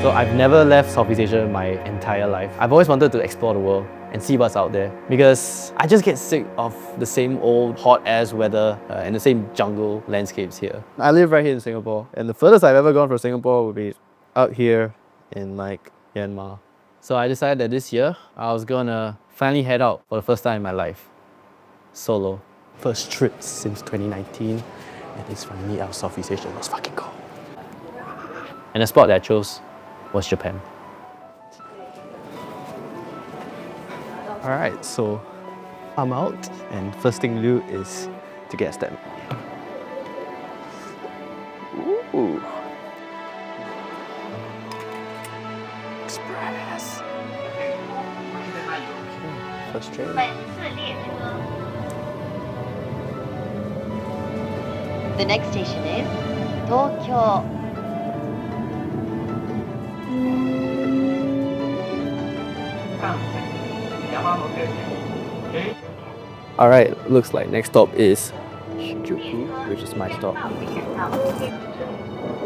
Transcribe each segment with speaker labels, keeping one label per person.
Speaker 1: So I've never left Southeast Asia my entire life. I've always wanted to explore the world and see what's out there because I just get sick of the same old hot ass weather and the same jungle landscapes here. I live right here in Singapore, and the furthest I've ever gone from Singapore would be out here in like Myanmar. So I decided that this year I was gonna finally head out for the first time in my life, solo. First trip since 2019, and it's finally out of Southeast Asia. Let's fucking go. And the spot that I chose was Japan. Alright, so I'm out, and first thing to do is to get a stamp. Ooh. Express. First train.
Speaker 2: The next station is Tokyo.
Speaker 1: Alright, looks like next stop is Shinjuku, which is my stop.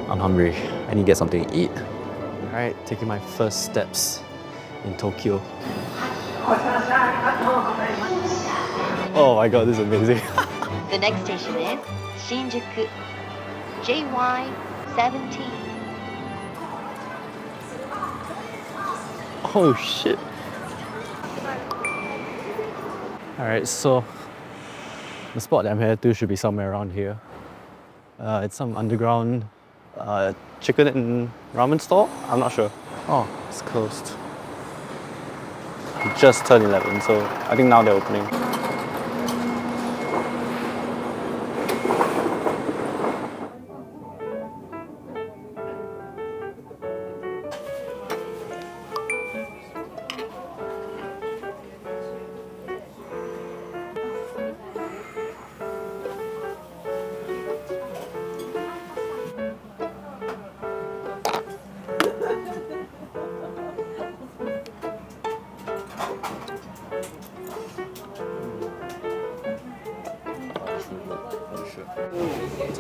Speaker 1: I'm hungry. I need to get something to eat. Alright, taking my first steps in Tokyo. Oh my god, this is amazing.
Speaker 2: The next station is Shinjuku. JY17.
Speaker 1: Oh shit. Alright, so the spot that I'm headed to should be somewhere around here. It's some underground chicken and ramen store? I'm not sure. Oh, it's closed. It just turned 11, so I think now they're opening.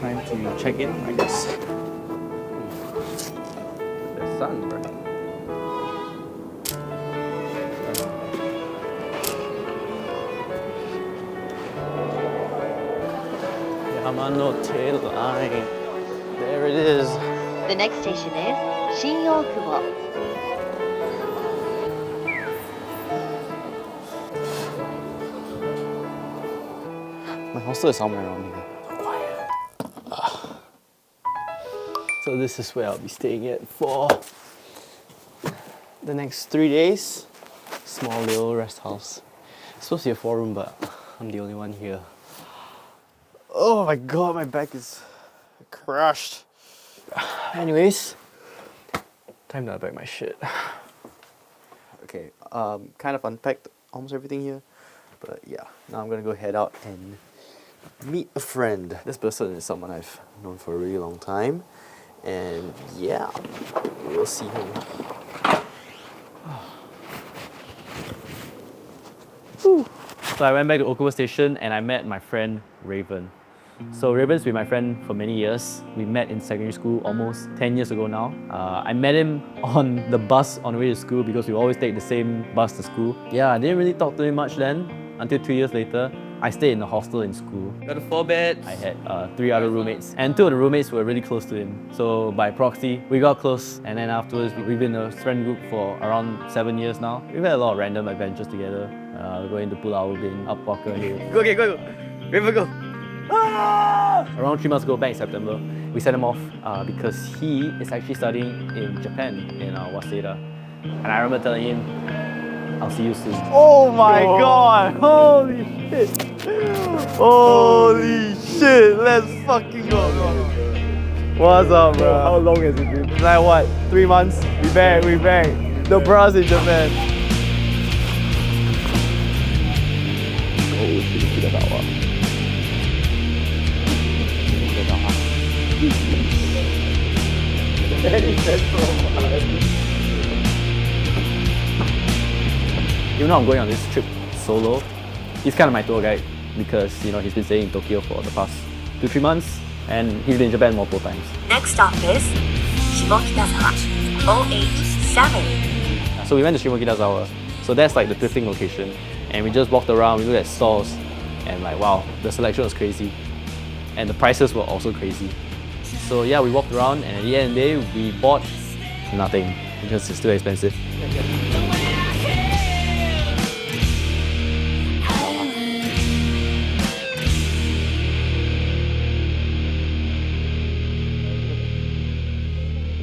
Speaker 1: Time to check in, I guess. The sun, bro. Yamano tail line. There it is.
Speaker 2: The next station is Shinyokubo.
Speaker 1: My hostel is somewhere around here. So this is where I'll be staying at for the next 3 days. Small little rest house. It's supposed to be a 4-room, but I'm the only one here. Oh my god, my back is crushed. Anyways, time to unpack my shit. Okay, kind of unpacked almost everything here. But yeah, now I'm gonna go head out and meet a friend. This person is someone I've known for a really long time. And yeah, we'll see him. So I went back to Okuba Station and I met my friend Raven. So Raven's been my friend for many years. We met in secondary school almost 10 years ago now. I met him on the bus on the way to school because we always take the same bus to school. Yeah, I didn't really talk to him much then, until 2 years later. I stayed in a hostel in school. Got a 4 beds. I had 3 other roommates, and 2 of the roommates were really close to him. So by proxy, we got close, and then afterwards, we've been a friend group for around 7 years now. We've had a lot of random adventures together. Going to Pulau Ubin, up Walker Hill. Go. River, go. Ah! Around 3 months ago, back in September, we sent him off because he is actually studying in Japan, in Waseda. And I remember telling him, I'll see you soon. Oh my god! Holy shit! Holy shit! Let's fucking go! What's up, bro? How long has it been? Like what? 3 months? We back. The bros in Japan. Oh shit, kita tawa. Very central. Even though I'm going on this trip solo, he's kind of my tour guide because he's been staying in Tokyo for the past 2-3 months and he's been in Japan multiple times.
Speaker 2: Next stop is Shimokitazawa.
Speaker 3: 087.
Speaker 1: So we went to Shimokitazawa. So that's like the thrifting location. And we just walked around, we looked at stores, and like wow, the selection was crazy. And the prices were also crazy. So yeah, we walked around and at the end of the day, we bought nothing because it's too expensive.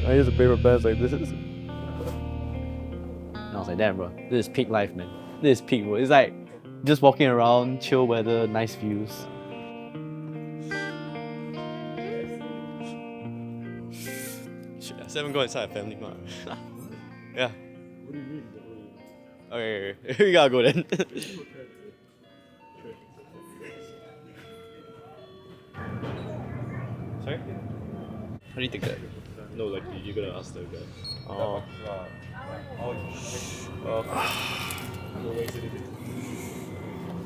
Speaker 1: I used to pay for pants like this. And I was like, damn bro, this is peak life, man. This is peak, bro. It's like just walking around, chill weather, nice views. Shit, I still haven't gone inside a family mart. Yeah. What do you mean? Okay, we gotta go then. Sorry? How do you take that?
Speaker 4: No, like you're gonna ask the guy.
Speaker 1: Oh.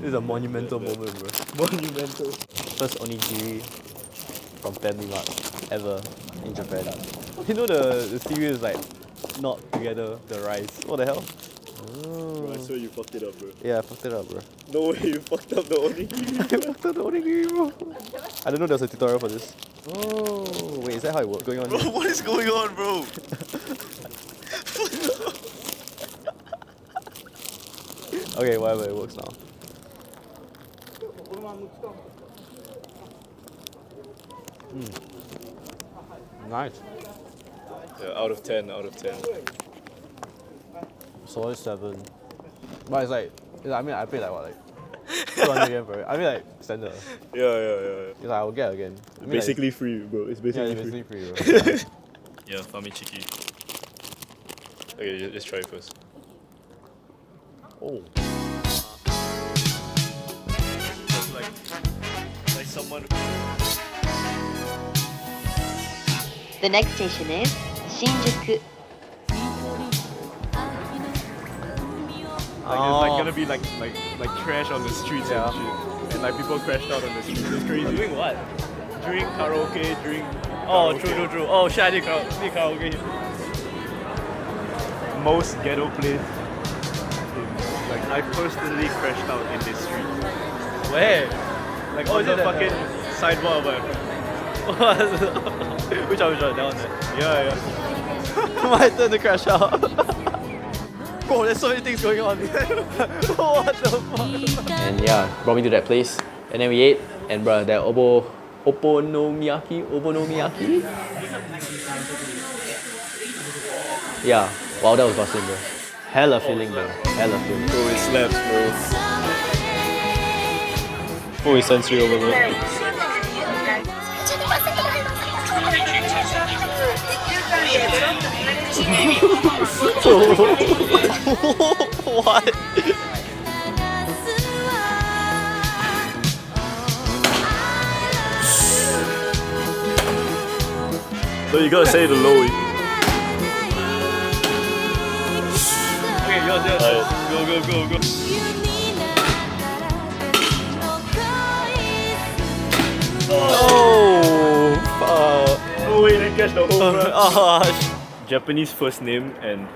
Speaker 1: This is a monumental moment, bro. Monumental. First onigiri from Family Mart ever in Japan. You know the cereal is like not together, the rice. What the hell?
Speaker 4: Bro, I swear you fucked it up, bro.
Speaker 1: Yeah, I fucked it up, bro.
Speaker 4: No way, you fucked up the onigiri.
Speaker 1: I fucked up the onigiri, bro. I don't know there's a tutorial for this. Oh, wait, is that how it works? Going on
Speaker 4: Bro,
Speaker 1: here?
Speaker 4: what is going on, bro?
Speaker 1: Okay, whatever, it works now. Nice.
Speaker 4: Yeah, out of 10, out of 10.
Speaker 1: Solid 7. But it's like, I mean, I paid like what, like 200 yen for it. I mean, like, standard.
Speaker 4: Yeah.
Speaker 1: It's like, I'll get again. I mean,
Speaker 4: Basically free, bro. It's
Speaker 1: like, yeah,
Speaker 4: basically
Speaker 1: it's
Speaker 4: free.
Speaker 1: basically free, bro.
Speaker 4: Yeah, Famichiki. Okay, let's try it first.
Speaker 1: Oh.
Speaker 4: Like someone.
Speaker 2: The next station is Shinjuku.
Speaker 4: Like there's like gonna be like trash on the streets and shit. And like people crashed out on the streets. It's crazy.
Speaker 1: Doing what?
Speaker 4: Drink karaoke, drink.
Speaker 1: Oh,
Speaker 4: karaoke.
Speaker 1: true. Oh, shit, I did karaoke.
Speaker 4: Most ghetto place. Like I personally crashed out in this street.
Speaker 1: Where?
Speaker 4: Like
Speaker 1: Oh,
Speaker 4: on
Speaker 1: is
Speaker 4: the
Speaker 1: it that-
Speaker 4: fucking sidewalk of my.
Speaker 1: Which one? That one there.
Speaker 4: Yeah.
Speaker 1: My turn to crash out. Bro, there's so many things going on. What the fuck? And yeah, brought me to that place. And then we ate. And bruh, that okonomiyaki. Yeah, wow, that was busting, bro. Hella feeling, bro. Hella feeling.
Speaker 4: Bro, it slaps, bro. Fully sensory overload.
Speaker 1: What?
Speaker 4: So you gotta say the low.
Speaker 1: Okay, yours.
Speaker 4: Go.
Speaker 1: Oh, fuck.
Speaker 4: No way, they catch the whole run.
Speaker 1: Oh,
Speaker 4: Japanese first name and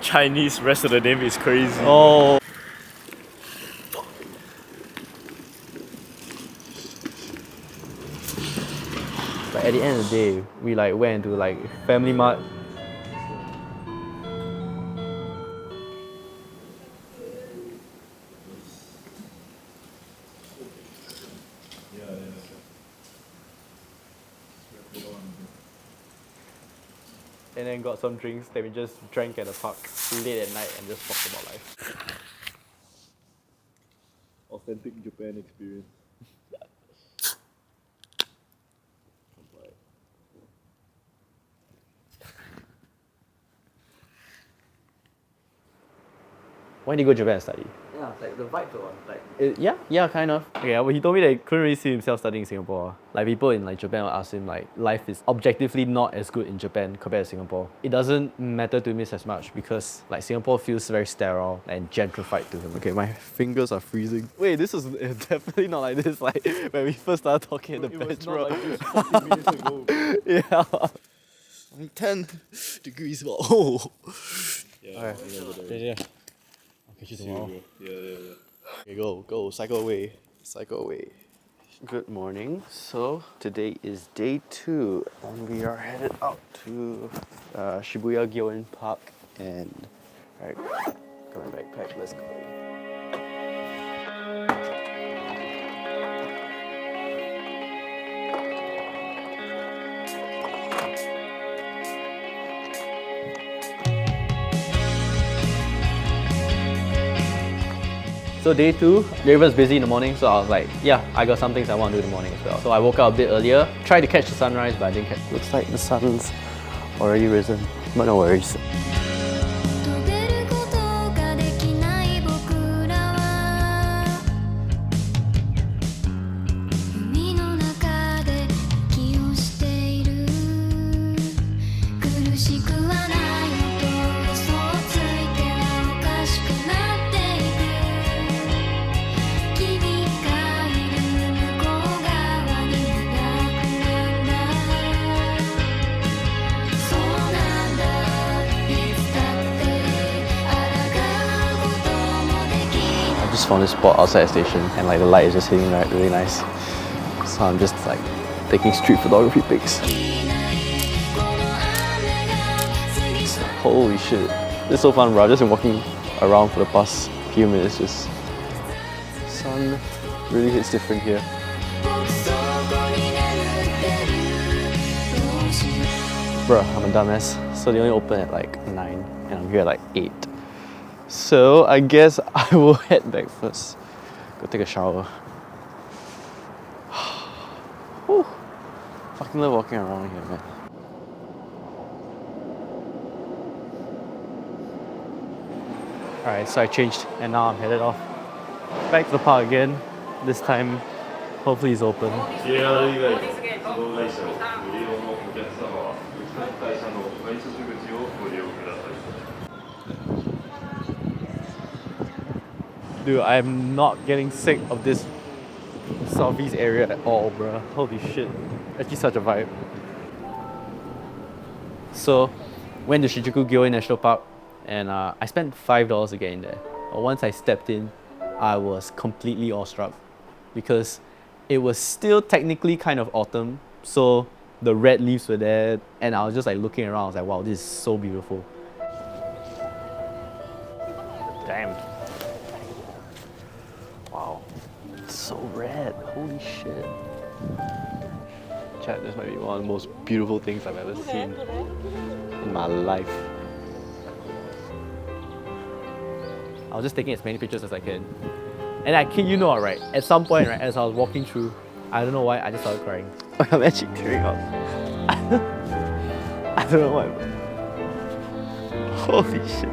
Speaker 4: Chinese rest of the name is crazy.
Speaker 1: oh. But at the end of the day, we like went to like Family Mart. And then got some drinks that we just drank at the park late at night and just talked about life.
Speaker 4: Authentic Japan experience.
Speaker 1: Why did you go to Japan and study?
Speaker 5: Yeah, like the vibes are like
Speaker 1: Yeah, kind of. Okay, well, he told me that he couldn't really see himself studying in Singapore. Like people in like Japan will ask him like life is objectively not as good in Japan compared to Singapore. It doesn't matter to him as much because like Singapore feels very sterile and gentrified to him. Okay, my fingers are freezing. Wait, this is definitely not like this. Like when we first started talking at the bench, bro.
Speaker 4: Like just 40 minutes ago.
Speaker 1: Yeah.
Speaker 3: 10 degrees. Oh.
Speaker 4: Yeah.
Speaker 3: Yeah. I'll catch you tomorrow.
Speaker 4: Yeah.
Speaker 3: Okay, go, cycle away. Good morning. So today is day 2 and we are headed out to Shibuya Gyoen Park and alright, got my backpack, let's go.
Speaker 1: So day 2, Raven's busy in the morning, so I was like, yeah, I got some things I want to do in the morning as well. So I woke up a bit earlier, tried to catch the sunrise, but I didn't catch it.
Speaker 3: Looks like the sun's already risen, but no worries.
Speaker 6: 飛べることができない僕らは海の中で息をしている苦しくはないのと嘘をついてはおかしくなっていく君がいる向こう側にいなくなんだそうなんだいつだって抗うこともできない
Speaker 3: I just found this spot outside the station and like the light is just hitting right really nice. So I'm just like taking street photography pics.
Speaker 6: この雨が過ぎ去
Speaker 3: Holy shit. This is so fun, bro. I've just been walking around for the past few minutes. Just sun really hits different here.
Speaker 6: 僕そこに眠ってるどうしよう
Speaker 3: Bruh, I'm a dumbass. So they only open at like 9 and I'm here at like 8. So I guess I will head back first. Go take a shower. Whew. Fucking love walking around here, man.
Speaker 1: Alright, so I changed and now I'm headed off. Back to the park again. This time, hopefully it's open.
Speaker 7: JR 以外の自動会社をご利用のお客様は、各会社の改札口をご利用ください。
Speaker 1: Dude, I'm not getting sick of this southeast area at all, bruh. Holy shit. Actually such a vibe. So, went to Shinjuku Gyoen National Park and I spent $5 to get in there. But once I stepped in, I was completely awestruck because it was still technically kind of autumn. So the red leaves were there and I was just like looking around. I was like, wow, this is so beautiful. Damn.
Speaker 3: Wow. It's so red. Holy shit. Chat, this might be one of the most beautiful things I've ever seen in my life.
Speaker 1: I was just taking as many pictures as I can. And I kid you not, right? At some point, right, as I was walking through, I don't know why, I just started crying.
Speaker 3: I'm actually tearing up. I don't know why. Holy shit.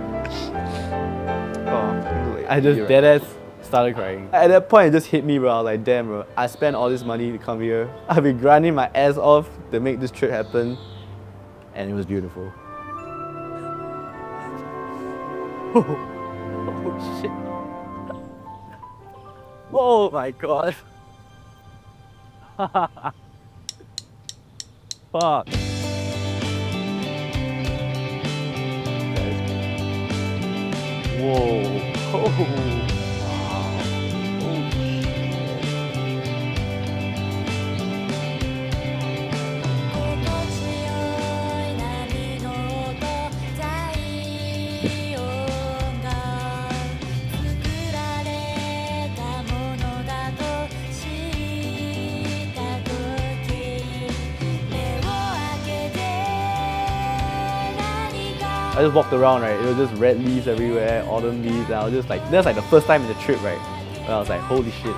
Speaker 3: Oh,
Speaker 1: I just deadass started crying. At that point, it just hit me, bro. I was like, damn, bro. I spent all this money to come here. I've been grinding my ass off to make this trip happen. And it was beautiful. Oh, shit. Oh my god. Fuck. Whoa. Oh. I just walked around, right? It was just red leaves everywhere, autumn leaves, and I was just like, that's like the first time in the trip, right? Where I was like, holy shit.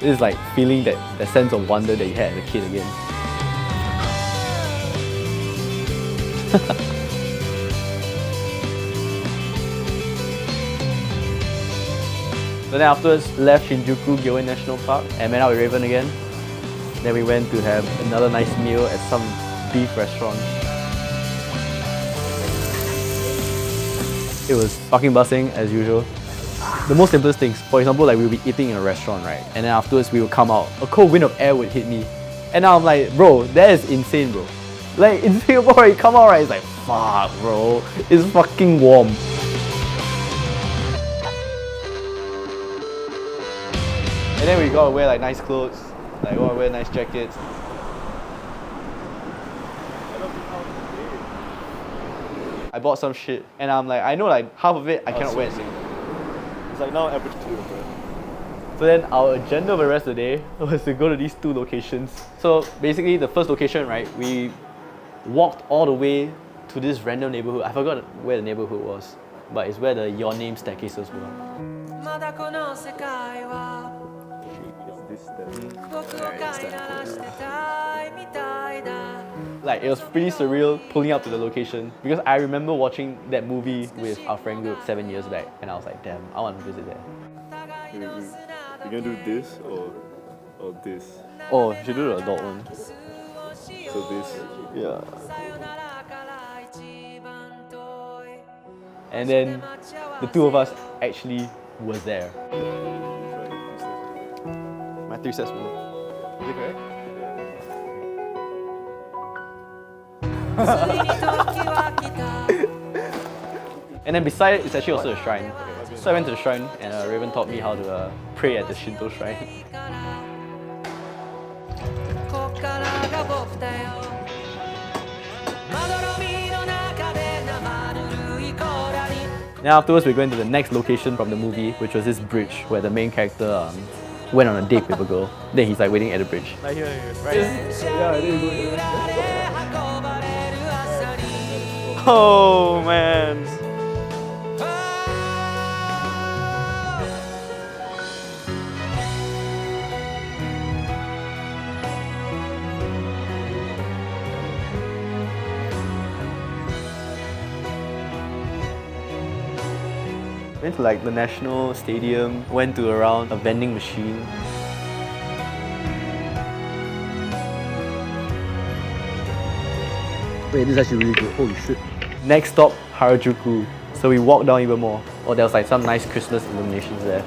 Speaker 1: This is like feeling that sense of wonder that you had as a kid again. So then afterwards, left Shinjuku Gyoen National Park and met out with Raven again. Then we went to have another nice meal at some beef restaurant. It was fucking buzzing as usual. The most simplest things, for example, like we'll be eating in a restaurant, right? And then afterwards we will come out, a cold wind of air would hit me. And now I'm like, bro, that is insane, bro. Like in Singapore, you come out right, it's like, fuck bro, it's fucking warm. And then we gotta wear like nice clothes, like gotta wear nice jackets. I bought some shit and I'm like, I know like half of it I cannot wear in Singapore.
Speaker 4: It's like now average 2, bro.
Speaker 1: So then our agenda for the rest of the day was to go to these 2 locations. So basically the first location, right, we walked all the way to this random neighborhood. I forgot where the neighborhood was, but it's where the Your Name staircases were. Like it was pretty surreal pulling up to the location because I remember watching that movie with our friend group 7 years back and I was like, damn, I want to visit there.
Speaker 4: You gonna do this or this?
Speaker 1: Oh, you should do the adult one.
Speaker 4: So this.
Speaker 1: Yeah. And then the 2 of us actually was there.
Speaker 3: My 3 sets move. Is it correct?
Speaker 1: And then beside it, it's actually also a shrine. So I went to the shrine and Raven taught me how to pray at the Shinto shrine. Then afterwards, we're going to the next location from the movie, which was this bridge where the main character went on a date with a girl. Then he's like waiting at the bridge.
Speaker 4: Right here, right here. Yeah, there you go.
Speaker 3: Oh man.
Speaker 1: Went to like the National Stadium, went to around a vending machine. Wait, this is actually really good. Holy shit. Next stop, Harajuku. So we walked down even more. Oh, there was like some nice Christmas illuminations there.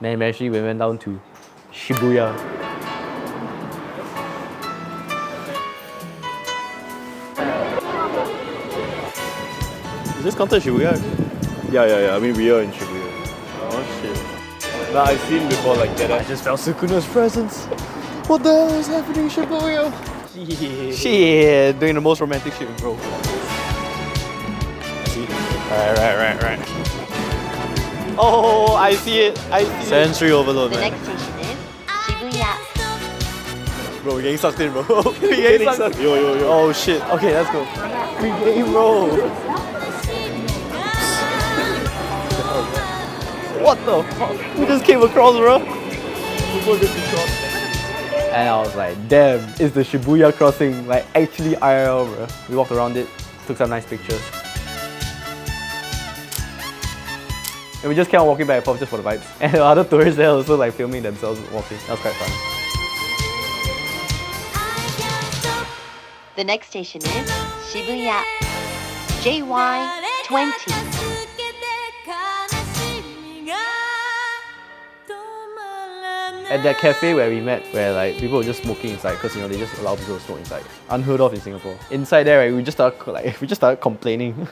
Speaker 1: Then eventually we went down to Shibuya.
Speaker 3: Is this counted Shibuya?
Speaker 4: Yeah. I mean, we are in Shibuya.
Speaker 3: Oh shit.
Speaker 4: Nah, I've seen before like that.
Speaker 3: I just felt Sukuna's presence. What the hell is happening in Shibuya? Shit, doing the most romantic shit with bro. See? Right. Oh, I see it. Sensory overload,
Speaker 2: The
Speaker 3: man.
Speaker 2: next station is Shibuya.
Speaker 3: Bro, we're getting sucked in, bro. We're getting sucked in.
Speaker 4: Yo.
Speaker 3: Oh shit. Okay, let's go. Free game, bro. What the fuck? We just came across, bro.
Speaker 1: And I was like, damn, it's the Shibuya crossing, like actually IRL, bro. We walked around it, took some nice pictures. And we just kept on walking back and forth just for the vibes. And the other tourists there also like filming themselves walking. That was quite fun.
Speaker 2: The next station is Shibuya. JY20.
Speaker 1: At that cafe where we met, where like people were just smoking inside, because you know they just allow people to smoke inside. Unheard of in Singapore. Inside there, right, we just started complaining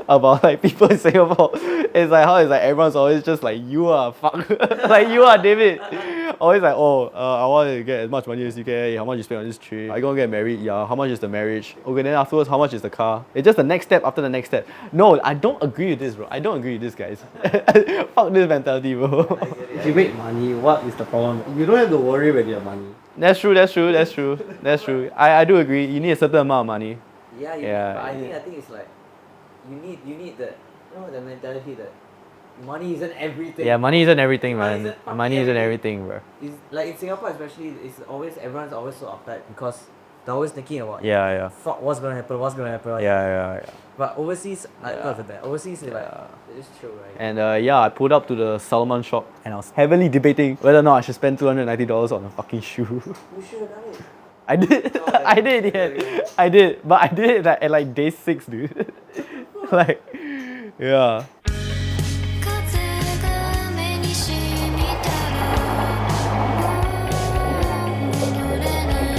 Speaker 1: about like people in Singapore. It's like how it's like everyone's always just like, you are fuck, like you are David. Always like, oh, I want to get as much money as you can. How much you spend on this trip? Are you gonna get married? Yeah. How much is the marriage? Okay, then afterwards, how much is the car? It's just the next step after the next step. No, I don't agree with this, bro. I don't agree with this, guys. Fuck this mentality, bro.
Speaker 5: If you make money, what is the problem? You don't have to worry when you have money.
Speaker 1: That's true. I do agree. You need a certain amount of money.
Speaker 5: Yeah,
Speaker 1: Yeah.
Speaker 5: but I think it's like you need that, you know, the mentality that money isn't everything.
Speaker 1: Yeah, money isn't everything,
Speaker 5: Money
Speaker 1: man.
Speaker 5: isn't fucking
Speaker 1: Money isn't everything, bro.
Speaker 5: It's like in Singapore especially, it's always everyone's always so uptight because they're always thinking about
Speaker 1: Yeah.
Speaker 5: fuck what's gonna happen. Like,
Speaker 1: Yeah.
Speaker 5: But overseas, not for that. Overseas, it's like it's chill, right?
Speaker 1: And I pulled up to the Salomon shop and I was heavily debating whether or not I should spend $290 on a fucking shoe.
Speaker 5: You should have done it.
Speaker 1: I did. I did, yeah. I did. But I did it like, at like day 6, dude. Like, yeah.
Speaker 6: 風が目に染みたら戻れない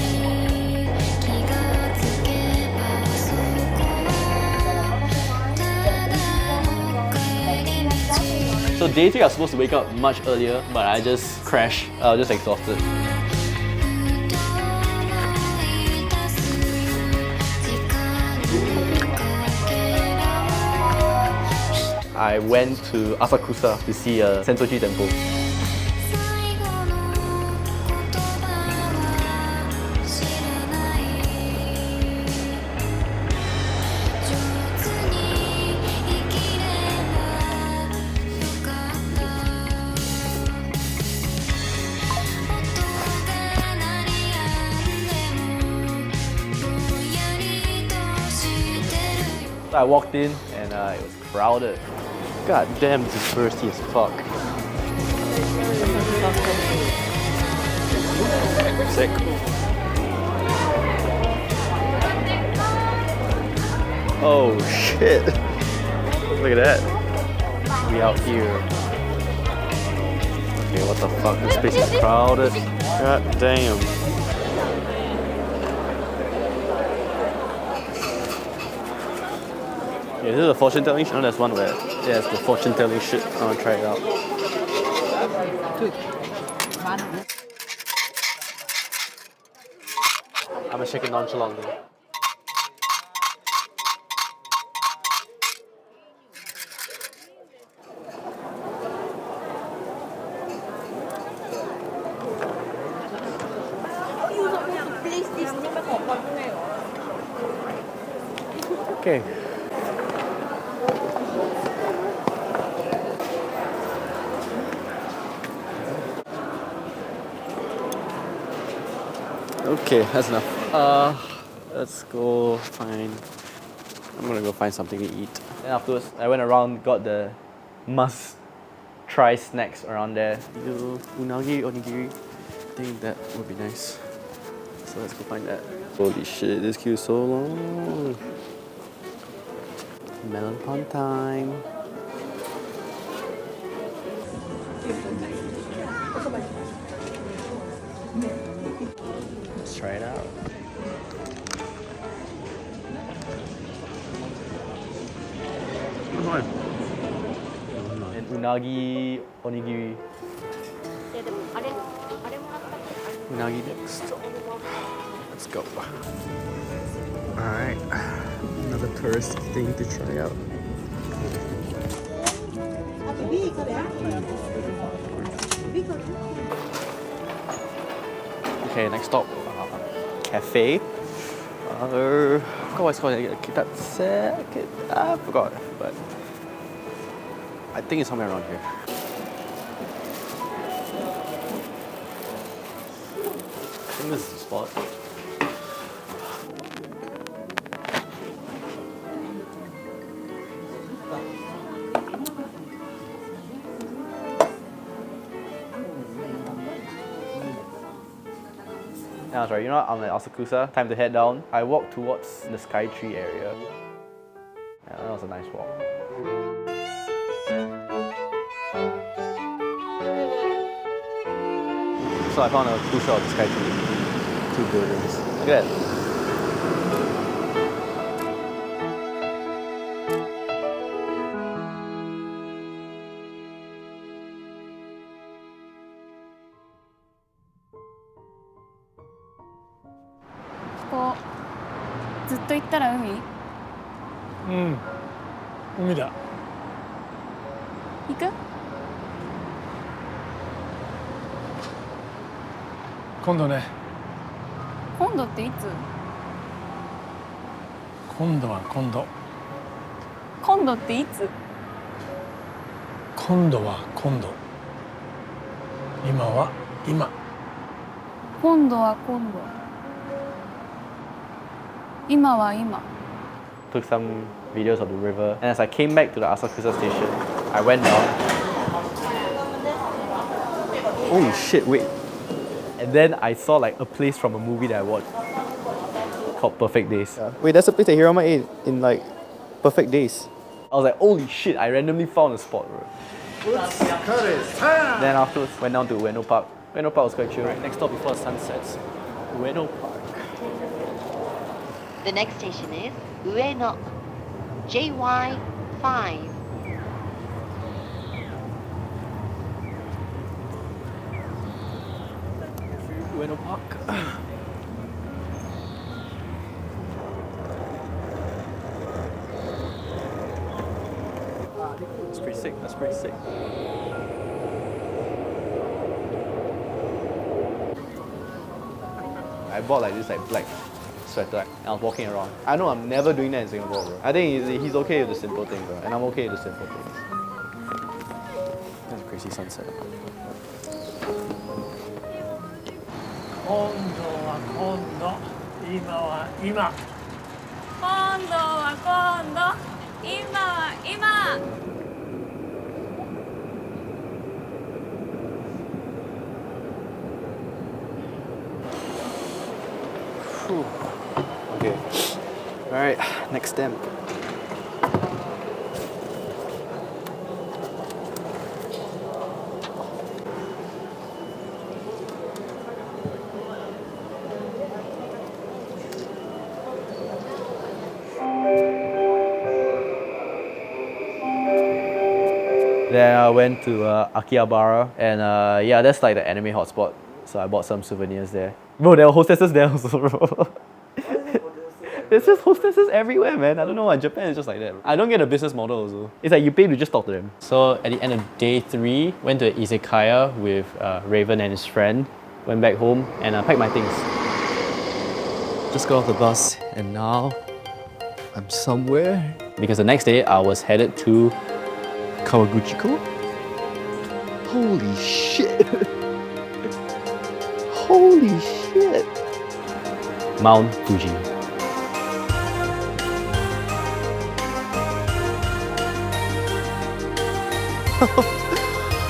Speaker 6: 気がつけばそこはただの帰り道
Speaker 1: So day 3 I was supposed to wake up much earlier, but I just crashed. I was just exhausted.
Speaker 6: ふと思い出す時間のかけらを
Speaker 1: I went to Asakusa to see a Sensoji temple.
Speaker 6: 最後の言葉は知らない上手に生きればよかった音が鳴りやんでもぼんやりとしてるよ
Speaker 1: So I walked in and it was crowded.
Speaker 3: God damn, this is thirsty as fuck. Sick. Oh shit. Look at that. We out here. Okay, what the fuck? This place is crowded. God damn. Yeah, this is a fortune telling shit. No, there's one where yeah, it's the fortune telling shit. I wanna try it out. I'm gonna shake it nonchalantly. Okay. Okay, that's enough. Let's go find. I'm gonna go find something to eat.
Speaker 1: Then afterwards, I went around, got the must-try snacks around there.
Speaker 3: Unagi, onigiri. I think that would be nice. So let's go find that. Holy shit, this queue is so long. Melon pond time. Let's try it out.
Speaker 1: And unagi, onigiri.
Speaker 3: Unagi next. Let's go. Alright. Another tourist thing to try out. Okay, next stop. Cafe. I forgot what it's called. I forgot. But I think it's somewhere around here.
Speaker 1: I think this is the spot. Yeah, that's right. You know what? I'm at Asakusa. Time to head down. I walked towards the Sky Tree area. Yeah, that was a nice walk. So I found a cool shot of the Sky Tree. 2 buildings. Look at that.
Speaker 8: こうずっと行ったら海
Speaker 9: うん海だ
Speaker 8: 行く
Speaker 9: 今度ね
Speaker 8: 今度っていつ
Speaker 9: 今度は今度
Speaker 8: 今度っていつ
Speaker 9: 今度は今度今は今
Speaker 8: 今度は今度今は今
Speaker 1: Took some videos of the river, and as I came back to the Asakusa station, I went down.
Speaker 3: Holy shit, wait.
Speaker 1: And then I saw like a place from a movie that I watched called Perfect Days.
Speaker 3: Wait, that's a place that Hirama ate in like Perfect Days.
Speaker 1: I was like, holy shit, I randomly found a spot, bro. Then afterwards, went down to Ueno Park. Ueno Park was quite chill. Right next stop before the sun sets, Ueno Park.
Speaker 2: The next station is Ueno. JY5.
Speaker 1: Ueno Park. That's pretty sick, that's pretty sick. I bought like this black sweater and I was walking around. I know I'm never doing that in Singapore, bro. I think he's okay with the simple things, bro. And I'm okay with the simple things. That's a crazy sunset.
Speaker 9: 今度は今度、今は今。
Speaker 8: 今度は今度、今は今。
Speaker 3: Okay. Alright, next stamp.
Speaker 1: Then I went to Akihabara and yeah, that's like the anime hotspot. So I bought some souvenirs there. Bro, there were hostesses there also, bro. There's just hostesses everywhere, man. I don't know why Japan is just like that. I don't get a business model also. It's like you pay to just talk to them. So at the end of day 3, went to izakaya with Raven and his friend. Went back home and packed my things. Just got off the bus and now I'm somewhere. Because the next day I was headed to Kawaguchiko. Holy shit! Holy shit! Mount Fuji.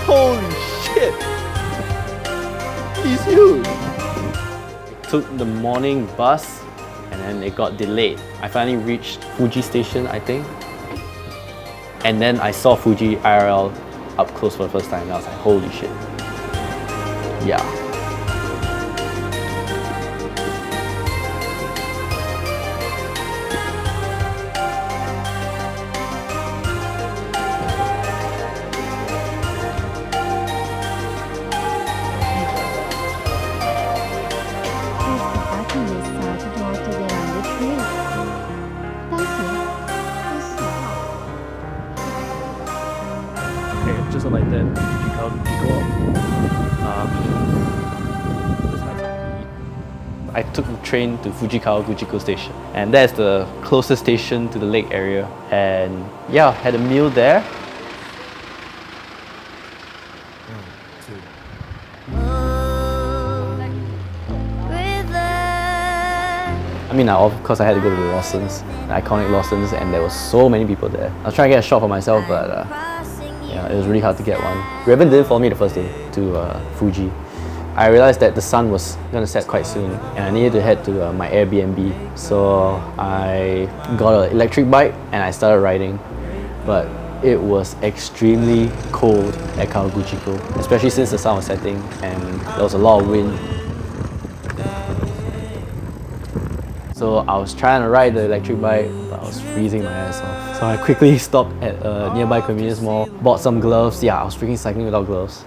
Speaker 1: Holy shit! He's huge! Took the morning bus and then it got delayed. I finally reached Fuji station, I think. And then I saw Fuji IRL up close for the first time and I was like, holy shit. Yeah. Okay, just like that, I took the train to Kawaguchiko station, and that's the closest station to the lake area. And yeah, had a meal there. I mean, of course I had to go to the Lawson's, the iconic Lawson's, and there were so many people there. I was trying to get a shot for myself, but yeah, it was really hard to get one. Raven didn't follow me the first day to Fuji. I realized that the sun was gonna set quite soon and I needed to head to my Airbnb. So I got an electric bike and I started riding. But it was extremely cold at Kawaguchiko, especially since the sun was setting and there was a lot of wind. So I was trying to ride the electric bike, but I was freezing my ass off. So I quickly stopped at a nearby convenience mall, bought some gloves. Yeah, I was freaking cycling without gloves.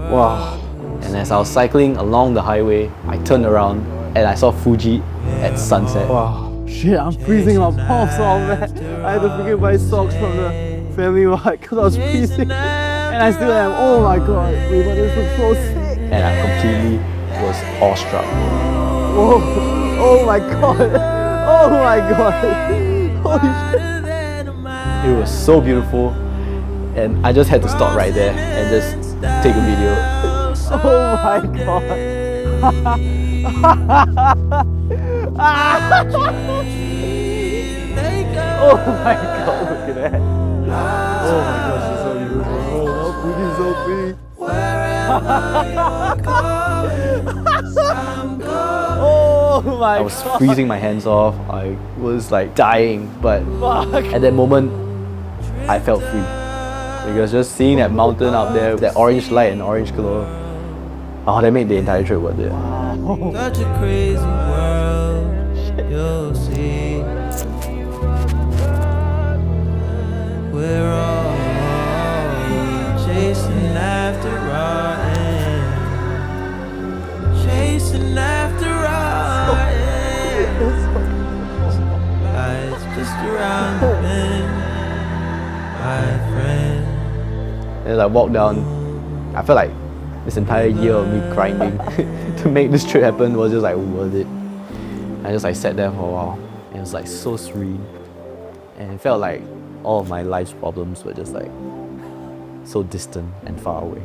Speaker 1: Wow. And as I was cycling along the highway, I turned around and I saw Fuji at sunset. Wow. Shit, I'm freezing my palms off, man. I had to freaking buy socks from the family mart because I was freezing. And I still am. Oh my god, wait, but this looks so sick. And I completely was awestruck. Oh, oh my god. Oh my god. Holy shit. It was so beautiful. And I just had to stop right there and just take a video. Oh my god. Oh my god, look at that. Oh my gosh, it's so beautiful. Oh, Fuji's so big. Oh. Oh my
Speaker 3: I was freezing my hands off. I was like dying, but at that moment, I felt free. Because just seeing that mountain out there, that orange light and orange glow, oh, that made the entire trip worth it.
Speaker 10: Such a crazy world, you'll see. We're all chasing after our end, chasing after our end. Life's just around the bend, my friend.
Speaker 3: And as I walked down, I felt like this entire year of me grinding to make this trip happen was just like worth it. I just like sat there for a while, and it was like so serene, and it felt like all of my life's problems were just like so distant and far away.